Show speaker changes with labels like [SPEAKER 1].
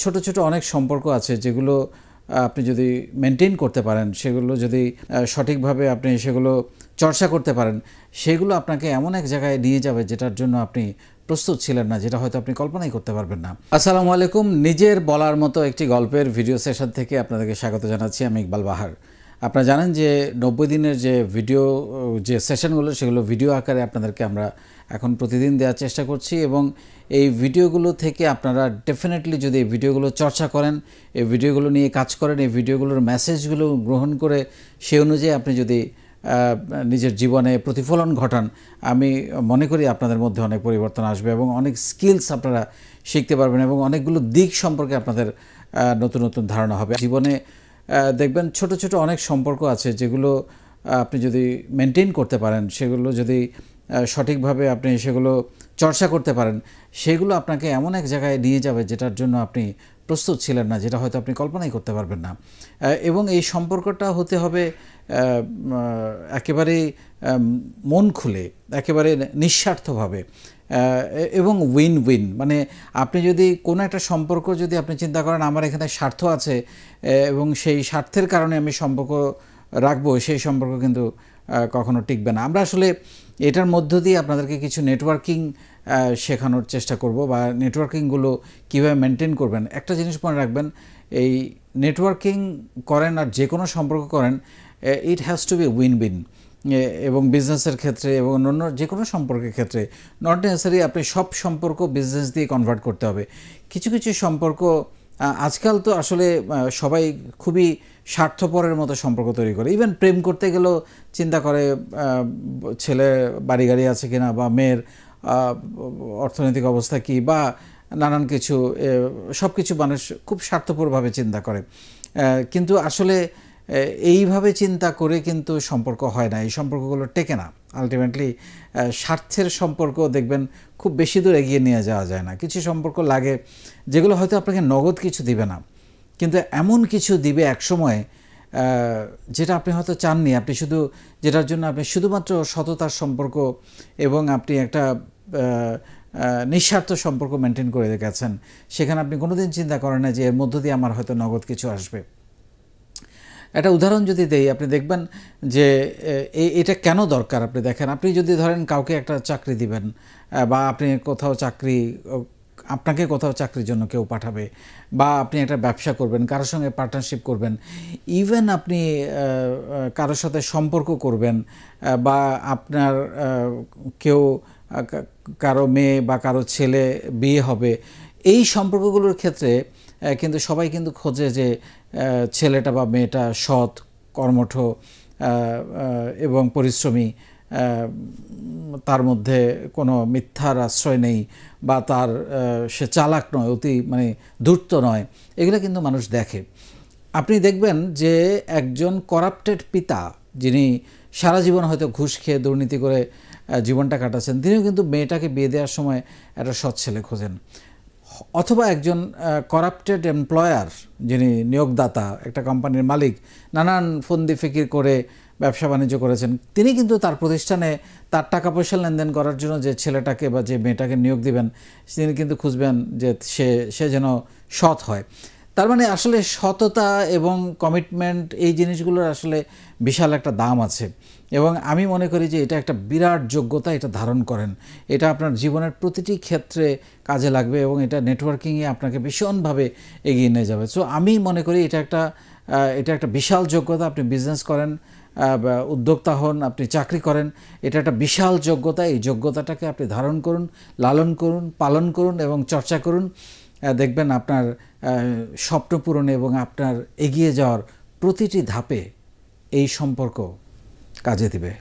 [SPEAKER 1] ছোট ছোট অনেক সম্পর্ক আছে যেগুলো আপনি যদি মেনটেন করতে পারেন, সেগুলো যদি সঠিকভাবে আপনি সেগুলো চর্চা করতে পারেন, সেগুলো আপনাকে এমন এক জায়গায় নিয়ে যাবে যেটার জন্য আপনি প্রস্তুত ছিলেন না, যেটা হয়তো আপনি কল্পনাই করতে পারবেন না। আসসালামু আলাইকুম। নিজের বলার মতো একটি গল্পের ভিডিও সেশন থেকে আপনাদেরকে স্বাগত জানাচ্ছি। আমি ইকবাল বাহার। আপনারা জানেন যে 90 দিনের যে ভিডিও যে সেশনগুলো, সেগুলো ভিডিও আকারে আপনাদেরকে আমরা এখন প্রতিদিন দেওয়ার চেষ্টা করছি, এবং এই ভিডিওগুলো থেকে আপনারা ডেফিনেটলি যদি এই ভিডিওগুলো চর্চা করেন, এই ভিডিওগুলো নিয়ে কাজ করেন, এই ভিডিওগুলোর মেসেজগুলো গ্রহণ করে সেই অনুযায়ী আপনি যদি নিজের জীবনে প্রতিফলন ঘটান, আমি মনে করি আপনাদের মধ্যে অনেক পরিবর্তন আসবে এবং অনেক স্কিলস আপনারা শিখতে পারবেন এবং অনেকগুলো দিক সম্পর্কে আপনাদের নতুন নতুন ধারণা হবে। জীবনে দেখবেন ছোট ছোট অনেক সম্পর্ক আছে যেগুলো আপনি যদি মেনটেন করতে পারেন, সেগুলো যদি সঠিকভাবে আপনি সেগুলো চর্চা করতে পারেন, সেগুলো আপনাকে এমন এক জায়গায় নিয়ে যাবে যেটার জন্য আপনি প্রস্তুত ছিলেন না, যেটা হয়তো আপনি কল্পনাই করতে পারবেন না। এবং এই সম্পর্কটা হতে হবে একেবারে মন খুলে, একেবারে নিঃস্বার্থভাবে এবং উইন উইন। মানে আপনি যদি কোনো একটা সম্পর্ক যদি আপনি চিন্তা করেন আমার এখানে স্বার্থ আছে এবং সেই স্বার্থের কারণে আমি সম্পর্ক রাখবো, সেই সম্পর্ক কিন্তু কখনো টিকবে না। আমরা আসলে এটার মধ্য দিয়ে আপনাদেরকে কিছু নেটওয়ার্কিং শেখানোর চেষ্টা করব, বা নেটওয়ার্কিংগুলো কীভাবে মেনটেন করবেন। একটা জিনিস মনে রাখবেন, এই নেটওয়ার্কিং করেন আর যে কোনো সম্পর্ক করেন, it has to be win win. এবং বিজনেসের ক্ষেত্রে এবং অন্য যে কোনো সম্পর্কের ক্ষেত্রে নট নেসেসারি আপনি সব সম্পর্ক বিজনেস দিয়ে কনভার্ট করতে হবে। কিছু কিছু সম্পর্ক আজকাল তো আসলে সবাই খুবই স্বার্থপরের মতো সম্পর্ক তৈরি করে। ইভেন প্রেম করতে গেলেও চিন্তা করে ছেলে বাড়ি গাড়ি আছে কিনা, বা মেয়ের অর্থনৈতিক অবস্থা কী, বা নানান কিছু, সব কিছু মানুষ খুব স্বার্থপরভাবে চিন্তা করে। কিন্তু আসলে এইভাবে চিন্তা করে কিন্তু সম্পর্ক হয় না, এই সম্পর্কগুলো টেকে না। আলটিমেটলি স্বার্থের সম্পর্ক দেখবেন খুব বেশি দূর এগিয়ে নিয়ে যাওয়া যায় না। কিছু সম্পর্ক লাগে যেগুলো হয়তো আপনাকে নগদ কিছু দিবে না, কিন্তু এমন কিছু দিবে একসময় যেটা আপনি হয়তো চাননি। আপনি শুধু যেটার জন্য আপনি শুধুমাত্র সততার সম্পর্ক এবং আপনি একটা নিঃস্বার্থ সম্পর্ক মেনটেন করে গেছেন, সেখানে আপনি কোনোদিন চিন্তা করেন না যে এর মধ্য দিয়ে আমার হয়তো নগদ কিছু আসবে। একটা উদাহরণ যদি দেই, আপনি দেখবেন যে এটা কেন দরকার। আপনি দেখেন, আপনি যদি ধরেন কাউকে একটা চাকরি দিবেন, বা আপনি আপনাকে কোথাও চাকরির জন্য কেউ পাঠাবে, বা আপনি একটা ব্যবসা করবেন, কারোর সঙ্গে পার্টনারশিপ করবেন, ইভেন আপনি কারোর সাথে সম্পর্ক করবেন, বা আপনার কারো মেয়ে বা কারো ছেলে বিয়ে হবে, এই সম্পর্কগুলোর ক্ষেত্রে কিন্তু সবাই কিন্তু খোঁজে যে ছেলেটা বা মেয়েটা সৎ, কর্মঠ এবং পরিশ্রমী, তার মধ্যে কোনো মিথ্যার আশ্রয় নেই, বা সে চালাক নয়, ধূর্ত নয়। এগুলো কিন্তু মানুষ দেখে। আপনি দেখবেন যে একজন করাপ্টেড পিতা, যিনি সারা জীবন হয়তো ঘুষ খেয়ে দুর্নীতি করে জীবনটা কাটাচ্ছেন, তিনিও কিন্তু মেয়েটাকে বিয়ে দেওয়ার সময় একটা সৎ ছেলে খোঁজেন। অথবা একজন করাপ্টেড এমপ্লয়ার, যিনি নিয়োগদাতা, একটা কোম্পানির মালিক, নানান ফন্দি ফিকির করে ব্যবসা বাণিজ্য করেছেন, তিনি কিন্তু তার প্রতিষ্ঠানে তার টাকা পয়সা লেনদেন করার জন্য যে ছেলেটাকে বা যে মেয়েটাকে নিয়োগ দিবেন, তিনি কিন্তু খুঁজবেন যে সে যেন সৎ হয়। তার মানে আসলে সততা এবং কমিটমেন্ট, এই জিনিসগুলোর আসলে বিশাল একটা দাম আছে, এবং আমি মনে করি যে এটা একটা বিরাট যোগ্যতা। এটা ধারণ করেন, এটা আপনার জীবনের প্রতিটি ক্ষেত্রে কাজে লাগবে, এবং এটা নেটওয়ার্কিংয়ে আপনাকে ভীষণভাবে এগিয়ে নিয়ে যাবে। সো আমি মনে করি এটা একটা বিশাল যোগ্যতা। আপনি বিজনেস করেন, উদ্যোক্তা হন, আপনি চাকরি করেন, এটা একটা বিশাল যোগ্যতা। এই যোগ্যতাটাকে আপনি ধারণ করুন, লালন করুন, পালন করুন এবং চর্চা করুন। দেখবেন আপনার স্বপ্ন পূরণে এবং আপনার এগিয়ে যাওয়ার প্রতিটি ধাপে এই সম্পর্ক কাজে দিবে।